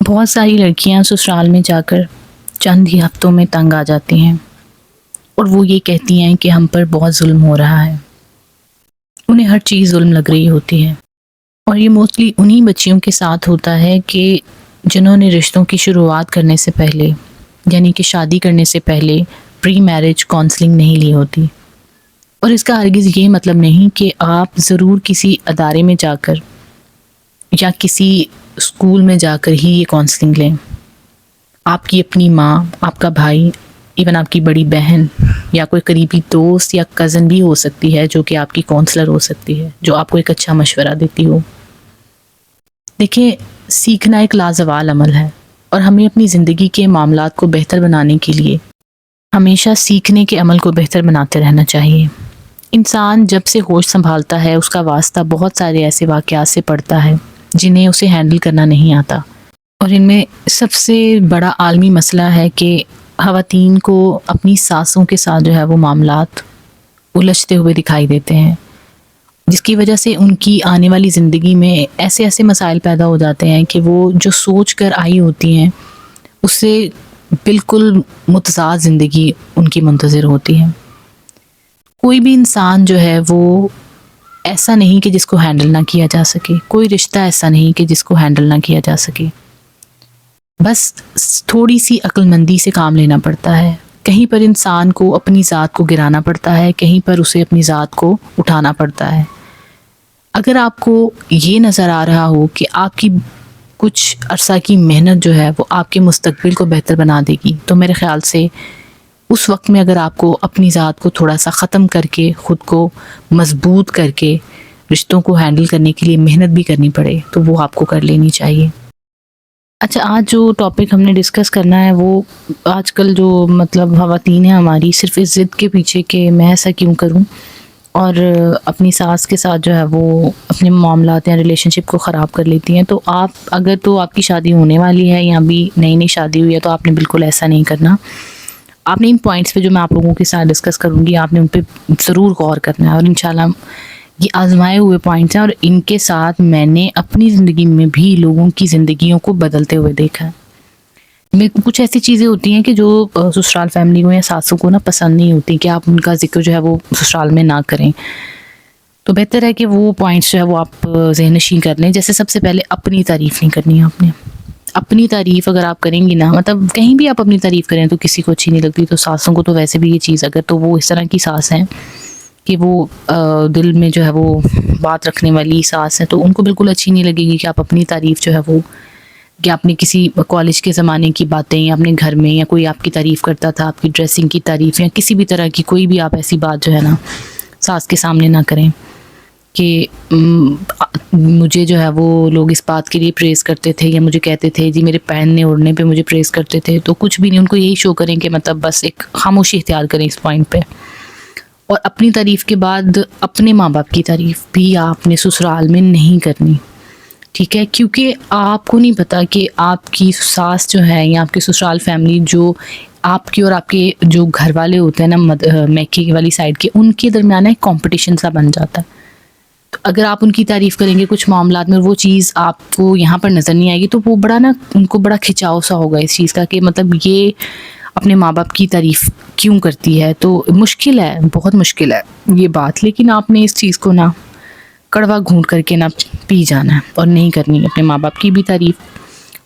بہت ساری لڑکیاں سسرال میں جا کر چند ہی ہفتوں میں تنگ آ جاتی ہیں اور وہ یہ کہتی ہیں کہ ہم پر بہت ظلم ہو رہا ہے. انہیں ہر چیز ظلم لگ رہی ہوتی ہے، اور یہ موسٹلی انہی بچیوں کے ساتھ ہوتا ہے کہ جنہوں نے رشتوں کی شروعات کرنے سے پہلے، یعنی کہ شادی کرنے سے پہلے پری میرج کاؤنسلنگ نہیں لی ہوتی. اور اس کا ہرگز یہ مطلب نہیں کہ آپ ضرور کسی ادارے میں جا کر یا کسی اسکول میں جا کر ہی یہ کاؤنسلنگ لیں. آپ کی اپنی ماں، آپ کا بھائی، ایون آپ کی بڑی بہن یا کوئی قریبی دوست یا کزن بھی ہو سکتی ہے جو کہ آپ کی کاؤنسلر ہو سکتی ہے، جو آپ کو ایک اچھا مشورہ دیتی ہو. دیکھیں، سیکھنا ایک لازوال عمل ہے، اور ہمیں اپنی زندگی کے معاملات کو بہتر بنانے کے لیے ہمیشہ سیکھنے کے عمل کو بہتر بناتے رہنا چاہیے. انسان جب سے ہوش سنبھالتا ہے اس کا واسطہ بہت سارے ایسے واقعات سے پڑتا ہے جنہیں اسے ہینڈل کرنا نہیں آتا، اور ان میں سب سے بڑا عالمی مسئلہ ہے کہ خواتین کو اپنی ساسوں کے ساتھ جو ہے وہ معاملات الجھتے ہوئے دکھائی دیتے ہیں، جس کی وجہ سے ان کی آنے والی زندگی میں ایسے ایسے مسائل پیدا ہو جاتے ہیں کہ وہ جو سوچ کر آئی ہوتی ہیں اس سے بالکل متضاد زندگی ان کی منتظر ہوتی ہے. کوئی بھی انسان جو ہے وہ ایسا نہیں کہ جس کو ہینڈل نہ کیا جا سکے، کوئی رشتہ ایسا نہیں کہ جس کو ہینڈل نہ کیا جا سکے. بس تھوڑی سی عقل مندی سے کام لینا پڑتا ہے. کہیں پر انسان کو اپنی ذات کو گرانا پڑتا ہے، کہیں پر اسے اپنی ذات کو اٹھانا پڑتا ہے. اگر آپ کو یہ نظر آ رہا ہو کہ آپ کی کچھ عرصہ کی محنت جو ہے وہ آپ کے مستقبل کو بہتر بنا دے گی، تو میرے خیال سے اس وقت میں اگر آپ کو اپنی ذات کو تھوڑا سا ختم کر کے، خود کو مضبوط کر کے رشتوں کو ہینڈل کرنے کے لیے محنت بھی کرنی پڑے تو وہ آپ کو کر لینی چاہیے. اچھا، آج جو ٹاپک ہم نے ڈسکس کرنا ہے وہ آج کل جو مطلب خواتین ہیں ہماری صرف اس ضد کے پیچھے کہ میں ایسا کیوں کروں، اور اپنی ساس کے ساتھ جو ہے وہ اپنے معاملات یا ریلیشن شپ کو خراب کر لیتی ہیں. تو آپ اگر تو آپ کی شادی ہونے والی ہے یا ابھی نئی نئی شادی ہوئی ہے تو آپ نے بالکل ایسا نہیں کرنا. آپ نے ان پوائنٹس پہ جو میں آپ لوگوں کے ساتھ ڈسکس کروں گی آپ نے ان پہ ضرور غور کرنا ہے، اور انشاءاللہ یہ آزمائے ہوئے پوائنٹس ہیں اور ان کے ساتھ میں نے اپنی زندگی میں بھی لوگوں کی زندگیوں کو بدلتے ہوئے دیکھا ہے. کچھ ایسی چیزیں ہوتی ہیں کہ جو سسرال فیملی کو یا ساسوں کو نا پسند نہیں ہوتی کہ آپ ان کا ذکر جو ہے وہ سسرال میں نہ کریں. تو بہتر ہے کہ وہ پوائنٹس جو ہے وہ آپ ذہن نشین کر لیں. جیسے سب سے پہلے اپنی تعریف نہیں کرنی ہے آپ نے. اپنی تعریف اگر آپ کریں گی نا، مطلب کہیں بھی آپ اپنی تعریف کریں تو کسی کو اچھی نہیں لگتی. تو ساسوں کو تو ویسے بھی یہ چیز، اگر تو وہ اس طرح کی ساس ہیں کہ وہ دل میں جو ہے وہ بات رکھنے والی ساس ہے، تو ان کو بالکل اچھی نہیں لگے گی کہ آپ اپنی تعریف جو ہے وہ، کہ آپ نے کسی کالج کے زمانے کی باتیں یا اپنے گھر میں یا کوئی آپ کی تعریف کرتا تھا، آپ کی ڈریسنگ کی تعریف یا کسی بھی طرح کی کوئی بھی آپ ایسی بات جو ہے نا ساس کے سامنے نہ کریں کہ مجھے جو ہے وہ لوگ اس بات کے لیے پریز کرتے تھے یا مجھے کہتے تھے جی میرے پہننے اوڑھنے پہ مجھے پریز کرتے تھے. تو کچھ بھی نہیں، ان کو یہی شو کریں کہ مطلب بس ایک خاموشی اختیار کریں اس پوائنٹ پہ. اور اپنی تعریف کے بعد اپنے ماں باپ کی تعریف بھی آپ نے سسرال میں نہیں کرنی، ٹھیک ہے؟ کیونکہ آپ کو نہیں پتا کہ آپ کی ساس جو ہے یا آپ کی سسرال فیملی جو آپ کی اور آپ کے جو گھر والے ہوتے ہیں نا میکے والی سائڈ کے، ان کے درمیان ایک کمپٹیشن سا بن جاتا ہے. تو اگر آپ ان کی تعریف کریں گے کچھ معاملات میں، وہ چیز آپ کو یہاں پر نظر نہیں آئے گی، تو وہ بڑا نا ان کو بڑا کھچاؤ سا ہوگا اس چیز کا کہ مطلب یہ اپنے ماں باپ کی تعریف کیوں کرتی ہے. تو مشکل ہے، بہت مشکل ہے یہ بات، لیکن آپ نے اس چیز کو نا کڑوا گھونٹ کر کے نا پی جانا ہے اور نہیں کرنی اپنے ماں باپ کی بھی تعریف.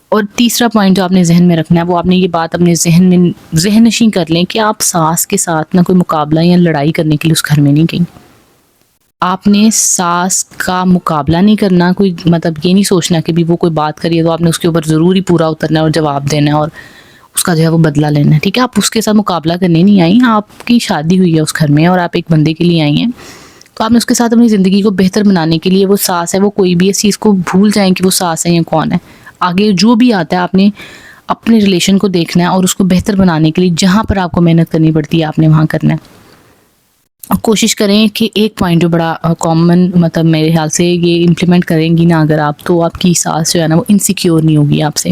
اور تیسرا پوائنٹ جو آپ نے ذہن میں رکھنا ہے وہ آپ نے یہ بات اپنے ذہن نشین کر لیں کہ آپ ساس کے ساتھ نہ کوئی مقابلہ یا لڑائی کرنے کے لیے اس گھر میں نہیں گئیں. آپ نے ساس کا مقابلہ نہیں کرنا، کوئی مطلب یہ نہیں سوچنا کہ بھی وہ کوئی بات کریے تو آپ نے اس کے اوپر ضروری پورا اترنا ہے اور جواب دینا ہے اور اس کا جو ہے وہ بدلہ لینا ہے، ٹھیک ہے؟ آپ اس کے ساتھ مقابلہ کرنے نہیں آئی. آپ کی شادی ہوئی ہے اس گھر میں اور آپ ایک بندے کے لیے آئی ہیں، تو آپ نے اس کے ساتھ اپنی زندگی کو بہتر بنانے کے لیے، وہ ساس ہے وہ کوئی بھی اس چیز کو بھول جائیں کہ وہ ساس ہے یا کون ہے. آگے جو بھی آتا ہے آپ نے اپنے ریلیشن کو دیکھنا ہے اور اس کو بہتر بنانے کے لیے جہاں پر آپ کو محنت کرنی پڑتی ہے آپ نے وہاں کرنا ہے. اور کوشش کریں کہ ایک پوائنٹ جو بڑا کامن مطلب میرے خیال سے یہ امپلیمنٹ کریں گی نا اگر آپ، تو آپ کی ساس جو ہے نا وہ انسیکیور نہیں ہوگی آپ سے.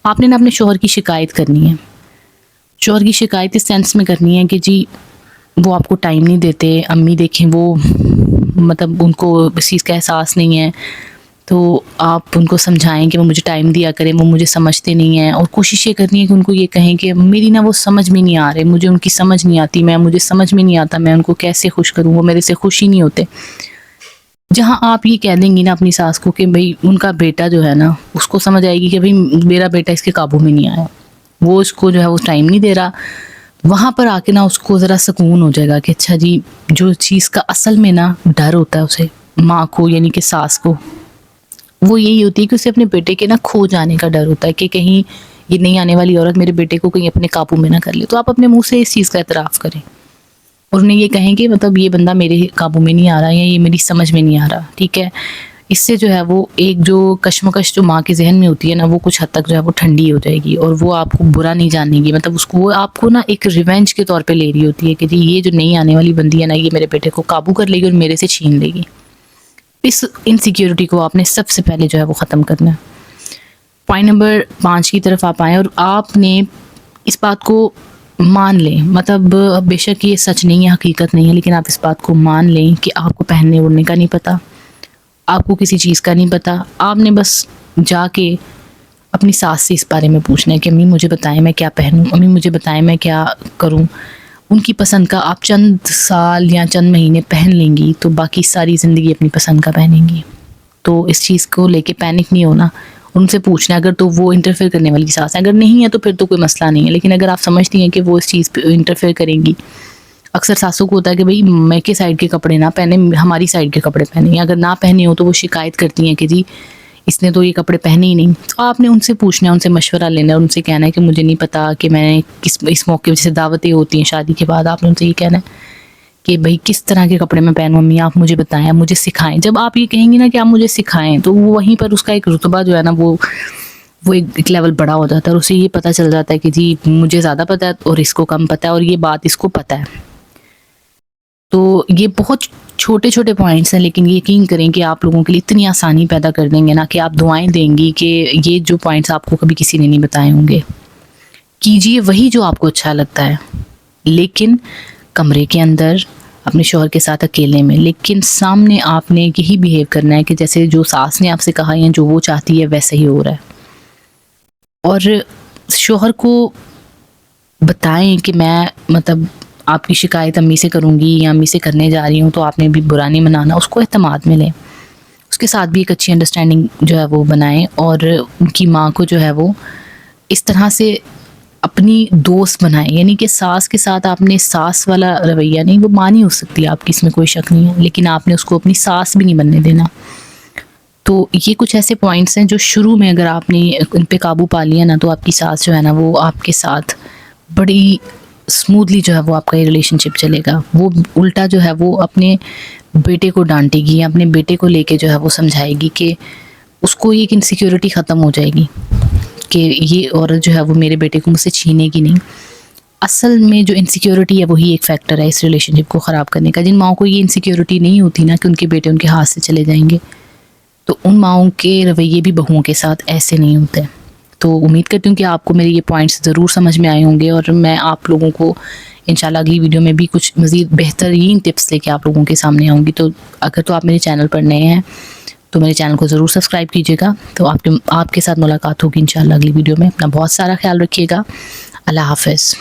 آپ نے نا اپنے شوہر کی شکایت کرنی ہے. شوہر کی شکایت اس سینس میں کرنی ہے کہ جی وہ آپ کو ٹائم نہیں دیتے، امی دیکھیں وہ مطلب ان کو اس چیز کا احساس نہیں ہے تو آپ ان کو سمجھائیں کہ وہ مجھے ٹائم دیا کریں، وہ مجھے سمجھتے نہیں ہیں، اور کوشش یہ کرنی ہے کہ ان کو یہ کہیں کہ میری نا وہ سمجھ میں نہیں آ رہے، مجھے ان کی سمجھ نہیں آتی، مجھے سمجھ میں نہیں آتا میں ان کو کیسے خوش کروں، وہ میرے سے خوش ہی نہیں ہوتے۔ جہاں آپ یہ کہہ دیں گی نا اپنی ساس کو کہ بھئی ان کا بیٹا جو ہے نا، اس کو سمجھ آئے گی کہ بھئی میرا بیٹا اس کے قابو میں نہیں آیا، وہ اس کو جو ہے وہ ٹائم نہیں دے رہا، وہاں پر آ کے نا اس کو ذرا سکون ہو جائے گا کہ اچھا جی، جو چیز کا اصل میں نا ڈر ہوتا ہے اسے، ماں کو یعنی کہ ساس کو، وہ یہی ہوتی ہے کہ اسے اپنے بیٹے کے نا کھو جانے کا ڈر ہوتا ہے کہ کہیں یہ نہیں آنے والی عورت میرے بیٹے کو کہیں اپنے قابو میں نہ کر لے۔ تو آپ اپنے منہ سے اس چیز کا اعتراف کریں اور انہیں یہ کہیں کہ مطلب یہ بندہ میرے قابو میں نہیں آ رہا یا یہ میری سمجھ میں نہیں آ رہا، ٹھیک ہے۔ اس سے جو ہے وہ ایک جو کشمکش جو ماں کے ذہن میں ہوتی ہے نا، وہ کچھ حد تک جو ہے وہ ٹھنڈی ہو جائے گی، اور وہ آپ کو برا نہیں جاننے گی، مطلب اس کو وہ آپ کو نا ایک ریونج کے طور پہ لے رہی ہوتی ہے کہ جی یہ جو نہیں آنے والی بندی ہے نا، یہ میرے بیٹے کو قابو کر لے گی اور میرے سے چھین لے گی۔ اس انسیکیورٹی کو آپ نے سب سے پہلے جو ہے وہ ختم کرنا ہے۔ پوائنٹ نمبر 5 کی طرف آپ آئیں اور آپ نے اس بات کو مان لیں، مطلب بے شک یہ سچ نہیں ہے، حقیقت نہیں ہے، لیکن آپ اس بات کو مان لیں کہ آپ کو پہننے اوڑھنے کا نہیں پتہ، آپ کو کسی چیز کا نہیں پتہ، آپ نے بس جا کے اپنی ساس سے اس بارے میں پوچھنا ہے کہ امی مجھے بتائیں میں کیا پہنوں، امی مجھے بتائیں میں کیا کروں۔ ان کی پسند کا آپ چند سال یا چند مہینے پہن لیں گی تو باقی ساری زندگی اپنی پسند کا پہنیں گی۔ تو اس چیز کو لے کے پینک نہیں ہونا، ان سے پوچھنا ہے، اگر تو وہ انٹرفیئر کرنے والی ساس ہے، اگر نہیں ہے تو پھر تو کوئی مسئلہ نہیں ہے، لیکن اگر آپ سمجھتی ہیں کہ وہ اس چیز پہ انٹرفیئر کریں گی، اکثر ساسوں کو ہوتا ہے کہ بھئی میں کے سائڈ کے کپڑے نہ پہنے، ہماری سائڈ کے کپڑے پہنے، یا اگر نہ پہنے ہو تو وہ شکایت کرتی ہیں کہ جی اس نے تو یہ کپڑے پہنے ہی نہیں۔ تو آپ نے ان سے پوچھنا ہے، ان سے مشورہ لینا ہے، ان سے کہنا ہے کہ مجھے نہیں پتا کہ میں نے اس موقع جیسے دعوتیں ہوتی ہیں شادی کے بعد، آپ نے ان سے یہ کہنا ہے کہ بھئی کس طرح کے کپڑے میں پہنوں امی، آپ مجھے بتائیں، آپ مجھے سکھائیں۔ جب آپ یہ کہیں گی نا کہ آپ مجھے سکھائیں، تو وہیں پر اس کا ایک رتبہ جو ہے نا وہ ایک لیول بڑا ہو جاتا ہے، اور اسے یہ پتہ چل جاتا ہے کہ جی مجھے زیادہ پتہ ہے اور اس کو کم پتہ ہے، اور یہ بات اس کو پتہ ہے۔ تو یہ بہت چھوٹے چھوٹے پوائنٹس ہیں، لیکن یقین کریں کہ آپ لوگوں کے لیے اتنی آسانی پیدا کر دیں گے نا کہ آپ دعائیں دیں گی کہ یہ جو پوائنٹس آپ کو کبھی کسی نے نہیں بتائے ہوں گے، کیجئے وہی جو آپ کو اچھا لگتا ہے، لیکن کمرے کے اندر اپنے شوہر کے ساتھ اکیلے میں، لیکن سامنے آپ نے یہی بیہیو کرنا ہے کہ جیسے جو ساس نے آپ سے کہا یا جو وہ چاہتی ہے ویسے ہی ہو رہا ہے۔ اور شوہر کو بتائیں کہ میں مطلب آپ کی شکایت امی سے کروں گی یا امی سے کرنے جا رہی ہوں، تو آپ نے بھی برا نہیں منانا، اس کو اعتماد میں لیں، اس کے ساتھ بھی ایک اچھی انڈرسٹینڈنگ جو ہے وہ بنائیں، اور ان کی ماں کو جو ہے وہ اس طرح سے اپنی دوست بنائیں، یعنی کہ ساس کے ساتھ آپ نے ساس والا رویہ نہیں، وہ ماں نہیں ہو سکتی آپ کی، اس میں کوئی شک نہیں ہے، لیکن آپ نے اس کو اپنی ساس بھی نہیں بننے دینا۔ تو یہ کچھ ایسے پوائنٹس ہیں جو شروع میں اگر آپ نے ان پہ قابو پا لیا نا، تو آپ کی ساس جو ہے نا وہ آپ کے ساتھ بڑی اسموتھلی جو ہے وہ آپ کا یہ ریلیشن شپ چلے گا۔ وہ الٹا جو ہے وہ اپنے بیٹے کو ڈانٹے گی، اپنے بیٹے کو لے کے جو ہے وہ سمجھائے گی کہ اس کو ایک انسیکیورٹی ختم ہو جائے گی کہ یہ عورت جو ہے وہ میرے بیٹے کو مجھ سے چھینے گی نہیں۔ اصل میں جو انسیکیورٹی ہے وہی ایک فیکٹر ہے اس ریلیشن شپ کو خراب کرنے کا۔ جن ماؤں کو یہ انسیکیورٹی نہیں ہوتی نا کہ ان کے بیٹے ان کے ہاتھ سے چلے جائیں گے، تو ان ماؤں کے رویے بھی بہوؤں کے ساتھ ایسے نہیں ہوتے۔ تو امید کرتی ہوں کہ آپ کو میرے یہ پوائنٹس ضرور سمجھ میں آئے ہوں گے، اور میں آپ لوگوں کو انشاءاللہ اگلی ویڈیو میں بھی کچھ مزید بہترین ٹپس لے کے آپ لوگوں کے سامنے آؤں گی۔ تو اگر تو آپ میرے چینل پر نئے ہیں تو میرے چینل کو ضرور سبسکرائب کیجیے گا۔ تو آپ کے ساتھ ملاقات ہوگی انشاءاللہ اگلی ویڈیو میں۔ اپنا بہت سارا خیال رکھیے گا۔ اللہ حافظ۔